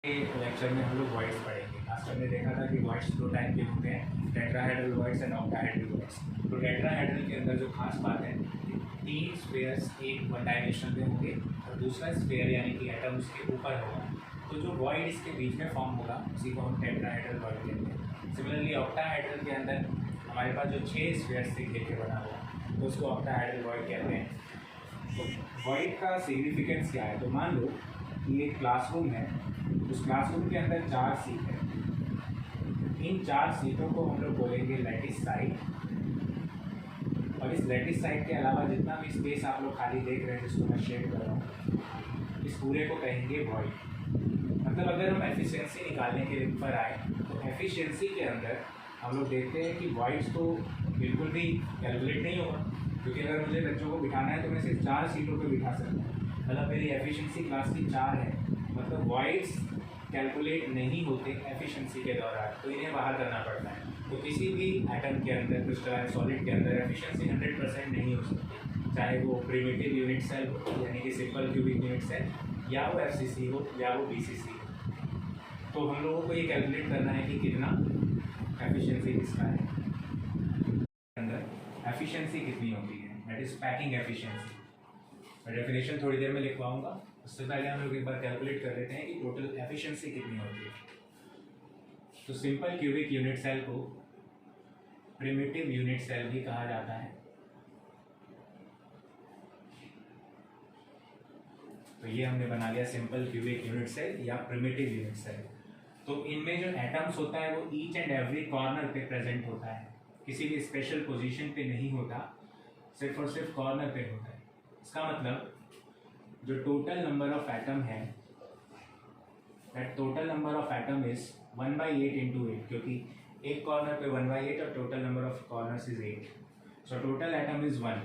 Lecture में हम लोग वॉइड्स पढ़ेंगे। लास्ट टाइम ने देखा था कि वॉइड्स दो टाइप के होते हैं, tetrahedral voids and octahedral voids. तो टेट्राहेड्रल के अंदर जो खास बात है, तीन स्फीयर्स एक वन डायमेंशन में होंगे और दूसरा स्फीयर यानी कि एटम उसके ऊपर होगा। तो जो वॉइड इसके बीच में फॉर्म होगा उसी को हम टेट्राहेड्रल वॉइड कहते हैं। सिमिलरली ऑक्टाहेड्रल के अंदर हमारे पास जो 6 स्फीयर्स से घेर के बना हुआ तो उसको ऑक्टाहेड्रल वॉइड कहते हैं। तो वॉइड का सिग्निफिकेंस क्या है? तो मान लो कि एक क्लासरूम है, उस क्लासरूम के अंदर 4 सीट है। इन 4 सीटों को हम लोग बोलेंगे लैटिस साइड, और इस लैटिस साइड के अलावा जितना भी स्पेस आप लोग खाली देख रहे हैं जिसको मैं शेड कर रहा हूँ, इस पूरे को कहेंगे वॉइड। मतलब अगर हम एफिशिएंसी निकालने के ऊपर आए तो एफिशिएंसी के अंदर हम लोग देखते हैं कि वॉइड्स तो बिल्कुल भी कैलकुलेट नहीं होगा, क्योंकि अगर मुझे बच्चों को बिठाना है तो मैं सिर्फ 4 सीटों पर बिठा सकता हूँ। मतलब मेरी एफिशिएंसी क्लास की 4 है, मतलब वॉइड्स कैलकुलेट नहीं होते एफिशिएंसी के दौरान, तो इन्हें बाहर करना पड़ता है। तो किसी भी एटम के अंदर, क्रिस्टलाइन सॉलिड के अंदर एफिशिएंसी 100% नहीं हो सकती, चाहे वो प्रिमिटिव यूनिट सेल हो यानी कि सिंपल क्यूबिक यूनिट सेल, या वो एफसीसी हो या वो बीसीसी हो। तो हम लोगों को ये कैलकुलेट करना है कि कितना एफिशिएंसी किसका है, अंदर एफिशिएंसी कितनी होती है, दैट इज पैकिंग एफिशिएंसी। मैं डेफिनेशन थोड़ी देर में लिखवाऊंगा, उससे पहले हम लोग एक बार कैलकुलेट कर लेते हैं कि टोटल एफिशिएंसी कितनी होती है। तो सिंपल क्यूबिक यूनिट सेल को प्रिमिटिव यूनिट सेल भी कहा जाता है। तो ये हमने बना लिया सिंपल क्यूबिक यूनिट सेल या प्रिमिटिव यूनिट सेल। तो इनमें जो एटम्स होता है वो ईच एंड एवरी कॉर्नर पे प्रेजेंट होता है, किसी भी स्पेशल पोजीशन पे नहीं होता, सिर्फ और सिर्फ कॉर्नर पे होता है। इसका मतलब जो टोटल नंबर ऑफ एटम है, that total number of atom is 1/8 into 8, क्योंकि एक कॉर्नर पे 1/8 और total number of corners is 8, so total atom is 1।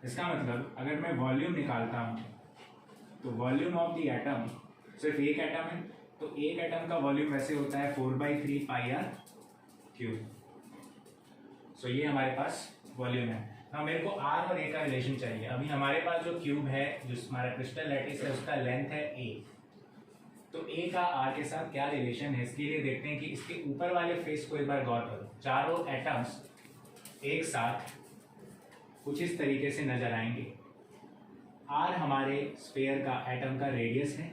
इसका मतलब अगर मैं वॉल्यूम निकालता हूँ तो वॉल्यूम ऑफ द एटम, सिर्फ एक एटम है तो एक एटम का वॉल्यूम वैसे होता है 4/3 पाई आर क्यूब। सो ये हमारे पास वॉल्यूम है। ना मेरे को आर और ए का रिलेशन चाहिए। अभी हमारे पास जो क्यूब है, जो हमारा क्रिस्टल लैटिस है, उसका लेंथ है ए। तो ए का आर के साथ क्या रिलेशन है, इसके लिए देखते हैं कि इसके ऊपर वाले फेस को एक बार गौर करो। चारों एटम्स एक साथ कुछ इस तरीके से नजर आएंगे। आर हमारे स्फीयर का एटम का रेडियस है,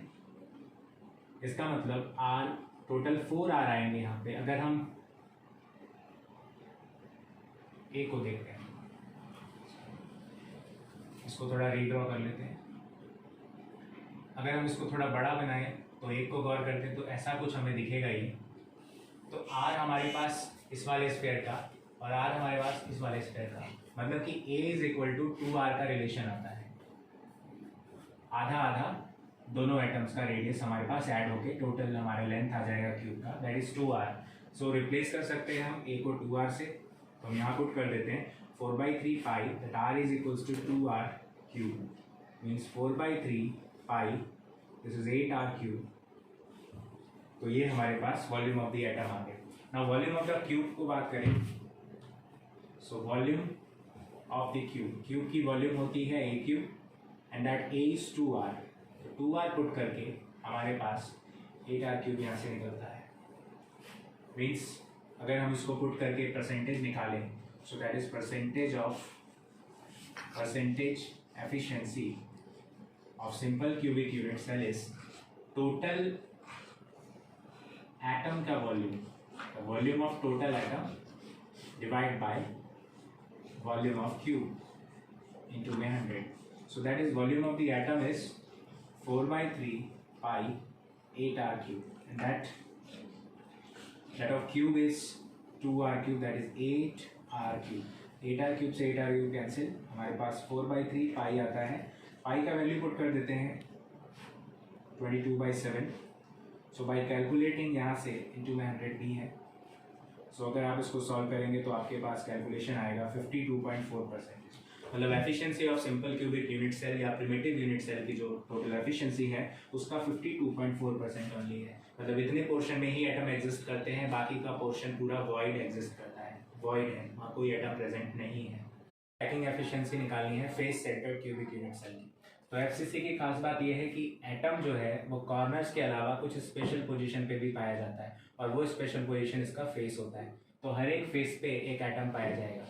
इसका मतलब आर टोटल 4 आर आएंगे यहाँ पे। अगर हम ए को देखते हैं, इसको थोड़ा रीड्रॉ कर लेते हैं। अगर हम इसको थोड़ा बड़ा बनाएं तो एक को गौर करते हैं तो ऐसा कुछ हमें दिखेगा ही। तो आर हमारे पास इस वाले स्फीयर का और आर हमारे पास इस वाले स्फीयर का, मतलब कि a is equal to 2r का रिलेशन आता है। आधा आधा दोनों एटम्स का रेडियस हमारे पास ऐड होके टोटल हमारा लेंथ आ जाएगा क्यूब का, that is 2r। So replace कर सकते हैं हम a को 2r से, तो हम यहाँ पुट कर देते हैं 4/3 pi, that r is equals to 2r cube, means 4/3 pi, this is 8r cube. तो ये हमारे पास वॉल्यूम ऑफ द एटम आ गया। Now volume of the cube को बात करें, so volume of the cube, cube की वॉल्यूम होती है a cube and that a is 2r। तो 2r पुट करके हमारे पास 8r क्यूब यहाँ से निकलता है। मीन्स अगर हम इसको पुट करके परसेंटेज निकालें, so that is percentage efficiency of simple cubic unit cell is total atom का volume, volume of total atom divide by volume of cube into 100. So that is volume of the atom is 4/3 pi 8r cube, and that of cube is 2r cube, that is 8r cube. 8r cube से 8r cube cancel, हमारे पास 4/3 पाई आता है। पाई का value put कर देते हैं 22/7। So by calculating यहाँ से इंटू में 100 डी है। सो अगर आप इसको सॉल्व करेंगे तो आपके पास कैलकुलेशन आएगा 52.4%। मतलब efficiency of simple cubic unit cell या प्रिमिटिव यूनिट सेल की जो टोटल एफिशिएंसी है उसका 52.4% ओनली है। मतलब इतने पोर्शन में ही एटम एग्जिस्ट करते हैं, बाकी का पोर्शन पूरा वॉइड एग्जिस्ट करता है, वॉइड है, वहाँ कोई एटम प्रेजेंट नहीं है। पैकिंग एफिशिएंसी निकालनी है face centre cubic unit cell की। तो एफसीसी की खास बात यह है कि एटम जो है वो कॉर्नर्स के अलावा कुछ स्पेशल पोजीशन पे भी पाया जाता है, और वो स्पेशल पोजीशन इसका फेस होता है। तो हर एक फेस पे एक एटम पाया जाएगा।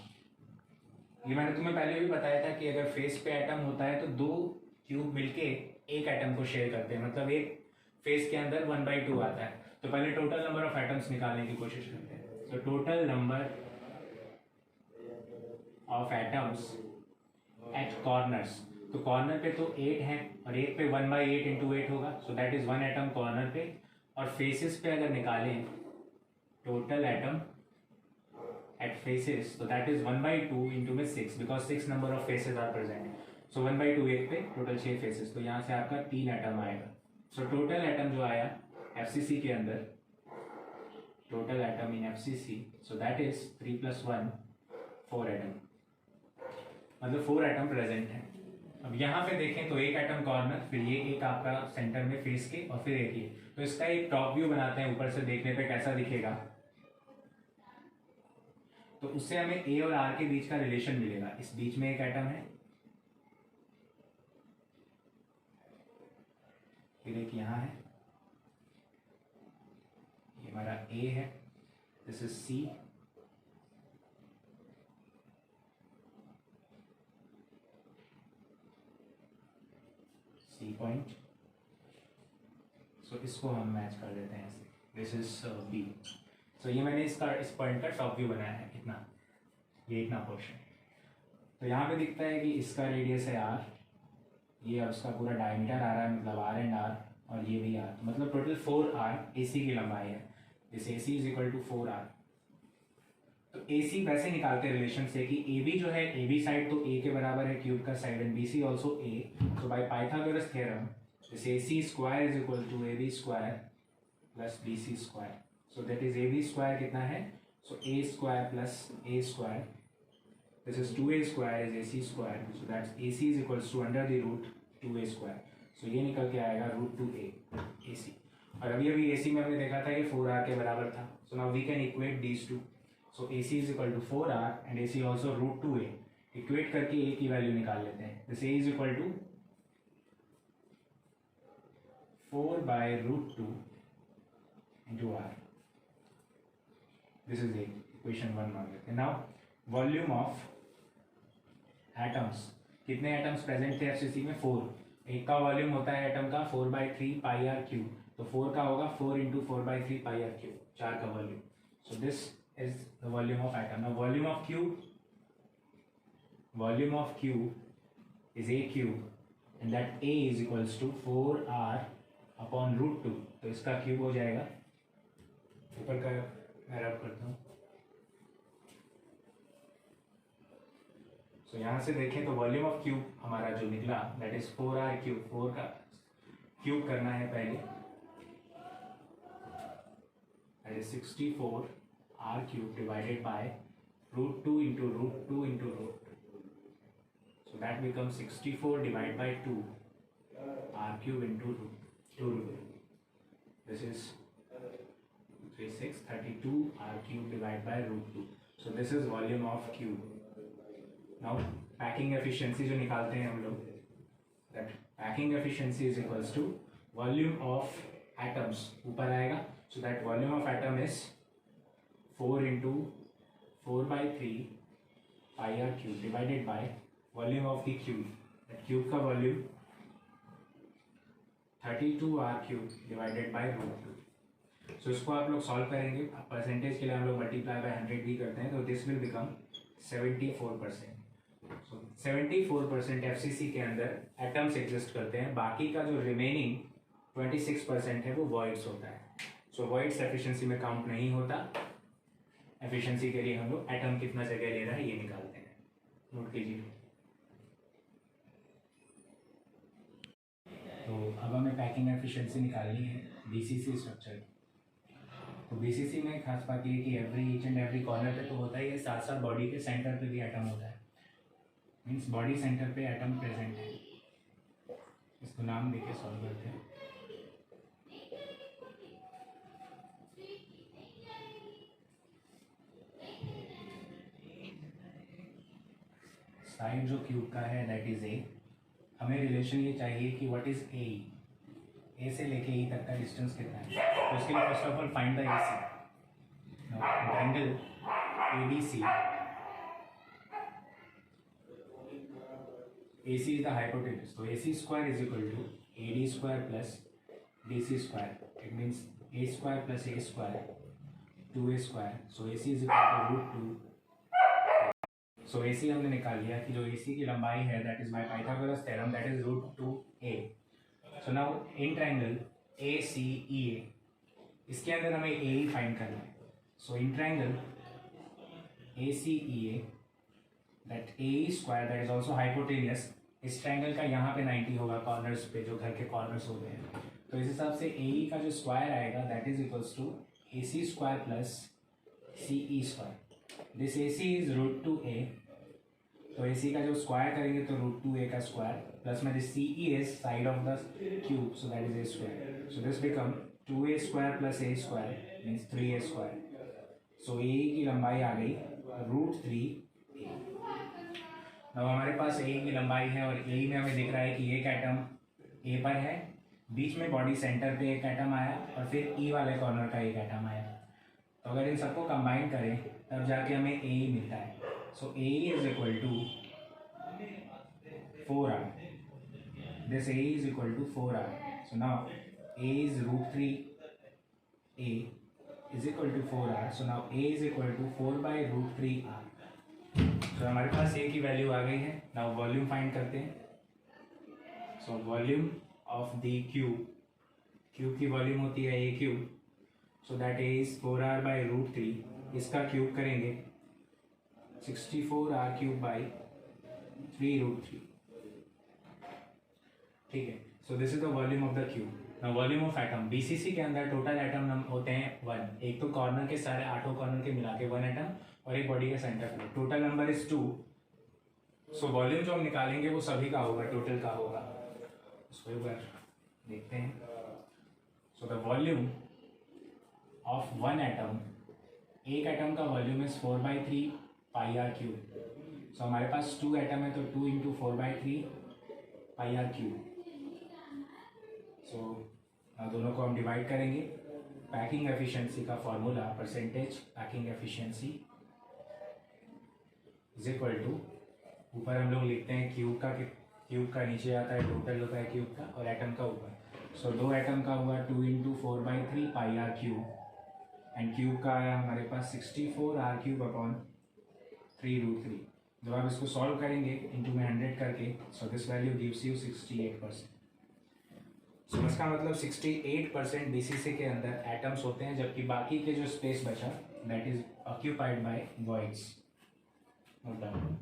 ये मैंने तुम्हें पहले भी बताया था कि अगर फेस पे एटम होता है तो दो क्यूब मिलके एक एटम को शेयर करते हैं, मतलब एक फेस के अंदर 1/2 आता है। तो पहले टोटल नंबर ऑफ एटम्स निकालने की कोशिश करते हैं। तो total number of atoms at corners, तो कॉर्नर पे तो 8 है और एक पे 1/8 इंटू 8 होगा, so that is 1 atom corner पे। और फेसेस पे अगर निकालें टोटल एटम एट फेसेस, तो दैट इज 1/2 इंटू में 6, because 6 number of faces are present. So 1/2 एक पे टोटल 6 फेसेस, तो यहाँ से आपका 3 एटम आएगा। सो टोटल एटम जो आया एफसीसी के अंदर, total atom in FCC, so that is 3 + 1 4 atom, मतलब 4 एटम प्रेजेंट है। अब यहाँ पे देखें तो एक एटम कॉर्नर, फिर ये एक आपका सेंटर में फेस के, और फिर एक ये। तो इसका एक टॉप व्यू बनाते हैं ऊपर से देखने पे कैसा दिखेगा। तो उससे हमें ए और आर के बीच का रिलेशन मिलेगा। इस बीच में एक एटम है, फिर एक यहाँ है, ये हमारा ए है, this is C, C point. So इसको हम मैच कर देते हैं ऐसे, दिस इज बी। सो ये मैंने इस पॉइंट का टॉप व्यू बनाया है, इतना, ये इतना पोर्शन। तो यहाँ पे दिखता है कि इसका रेडियस है आर, ये उसका पूरा डायमीटर आ रहा है, मतलब आर एंड आर, और ये भी आर, मतलब टोटल 4 आर एसी की लंबाई है। This AC is equal to 4 R. तो AC वैसे निकालते हैं रिलेशन से कि AB जो है, AB साइड तो A के बराबर है क्यूब का side, and BC also A। तो by Pythagoras theorem this AC square is equal to AB square plus BC square. So that is AB square कितना है, so A square plus A square, this is 2A square is AC square, so that's AC is equals to under the root 2A square। so ये निकल के आएगा √2A AC। और अभी AC में हमने देखा था कि 4R के बराबर था। so now we can equate these two, so AC is equal to 4R and AC also √2A। Equate करके A की वैल्यू निकाल लेते हैं। this A is equal to 4/√2 into R। this is A, equation 1 मान लेते हैं। now volume of atoms, कितने atoms present थे एफसीसी में, 4। एक का वॉल्यूम होता है एटम का 4/3 पाई r क्यूब, तो 4 का होगा 4 × 4/3 पाई r क्यूब, 4 का volume. So this is the volume of atom. Now volume of cube is A cube, and that A is equals to 4R upon √2। तो इसका cube हो जाएगा, ऊपर का मैं रब करता हूँ। तो यहाँ से देखें तो वॉल्यूम ऑफ क्यूब हमारा जो निकला दैट इज 4R क्यूब, 4 का क्यूब करना है पहले, that is 64R cube divided by √2 into √2 into √2। So that become 64 divide by 2 R cube into √2। This is 32 R cube divide by √2। So this is volume of cube. Now packing efficiency जो निकालते हैं हम लोग, that packing efficiency is equals to volume of atoms, ऊपर आएगा। So that volume of atom is 4 × 4/3 pi r cube divided by volume of the cube, that cube का volume 32R cube divided by √2। So इसको आप लोग solve करेंगे, percentage के लिए हम लोग मल्टीप्लाई बाय 100 भी करते हैं, तो this will become 74%। So, 74% FCC के अंदर एटम्स एग्जिस्ट करते हैं, बाकी का जो रिमेनिंग 26% है वो वॉइड्स होता है। सो वॉइड्स एफिशिएंसी में काउंट नहीं होता। एफिशिएंसी के लिए हम लोग एटम कितना जगह ले रहा है ये निकालते हैं, नोट कीजिए। तो अब हमें पैकिंग एफिशिएंसी निकालनी है बीसीसी स्ट्रक्चर। तो बीसीसी में खास बात ये है कि ईच एंड एवरी कॉर्नर पे तो होता ही है, साथ साथ बॉडी के सेंटर पे भी एटम होता है, मीन्स बॉडी सेंटर पे एटम प्रेजेंट है। इसको नाम देके सॉल्व करते हैं। साइड जो क्यूब का है दैट इज A। हमें रिलेशन ये चाहिए कि व्हाट इज ए से लेके ई तक का डिस्टेंस कितना है। तो उसके लिए first of all find the A C. Triangle A B C, A C is the hypotenuse, तो A C square is equal to A D square plus D C square. It means A square plus A square 2a square. So A C is equal to √2। So A C हमने निकाल लिया कि जो ए सी की लंबाई है that is by Pythagoras theorem that is √2a। So now in triangle A C E A, इसके अंदर हमें ए ही फाइंड करना है। So in triangle A C E A that A square that is also hypotenuse, इस ट्रायंगल का यहाँ पे 90 होगा कॉर्नर्स पे, जो घर के कॉर्नर्स होते हैं। तो इस हिसाब से ए का जो स्क्वायर आएगा that is equals to A C square plus C E square. This A C is √2a, तो ए सी का जो स्क्वायर करेंगे तो √2a का स्क्वायर प्लस में this C E is side of the cube, so that is a square. So this become 2a square plus a square means 3a square. So A की लंबाई आ गई √3a। अब हमारे पास ए की लंबाई है और ए में हमें दिख रहा है कि एक एटम ए पर है, बीच में बॉडी सेंटर पे एक एटम आया और फिर ई वाले कॉर्नर का एक एटम आया। तो अगर इन सबको कंबाइन करें तब जाके हमें ए ही मिलता है। So A is equal to 4r, this A is equal to 4r। So now A is √3a is equal to 4r। So now A is equal to 4/√3r। तो हमारे पास ए की वैल्यू आ गई है। नाउ वॉल्यूम फाइंड करते हैं। So volume of the cube की volume होती है A cube, so that is 4r/√3। इसका क्यूब करेंगे 64r³ 3√3। ठीक है, so this is the volume of the cube. Now volume of atom, BCC के अंदर टोटल एटम होते हैं 1। एक तो कॉर्नर के सारे 8 कॉर्नर के मिला के 1 एटम और एक बॉडी का सेंटर पे, total number is 2। So volume जो हम निकालेंगे वो सभी का होगा, टोटल का होगा। उसको एक बार देखते हैं। So the volume of 1 atom, एक एटम का वॉल्यूम इज 4/3 πr³। सो हमारे पास 2 एटम है तो 2 × 4/3 πr³। सो दोनों को हम डिवाइड करेंगे। पैकिंग एफिशिएंसी का formula percentage packing efficiency is equal to, ऊपर हम लोग लिखते हैं क्यूब का नीचे आता है टोटल होता है क्यूब का और एटम का ऊपर। सो 2 एटम का हुआ 2 × 4/3 πr³ एंड क्यूब का आया हमारे पास 64r³/3√3। जब आप इसको सॉल्व करेंगे इंटू में 100 करके, so this value gives you 68%। सो इसका मतलब 68% बीसीसी के अंदर एटम्स होते हैं, जबकि बाकी के जो स्पेस बचा that is occupied by voids. Note down.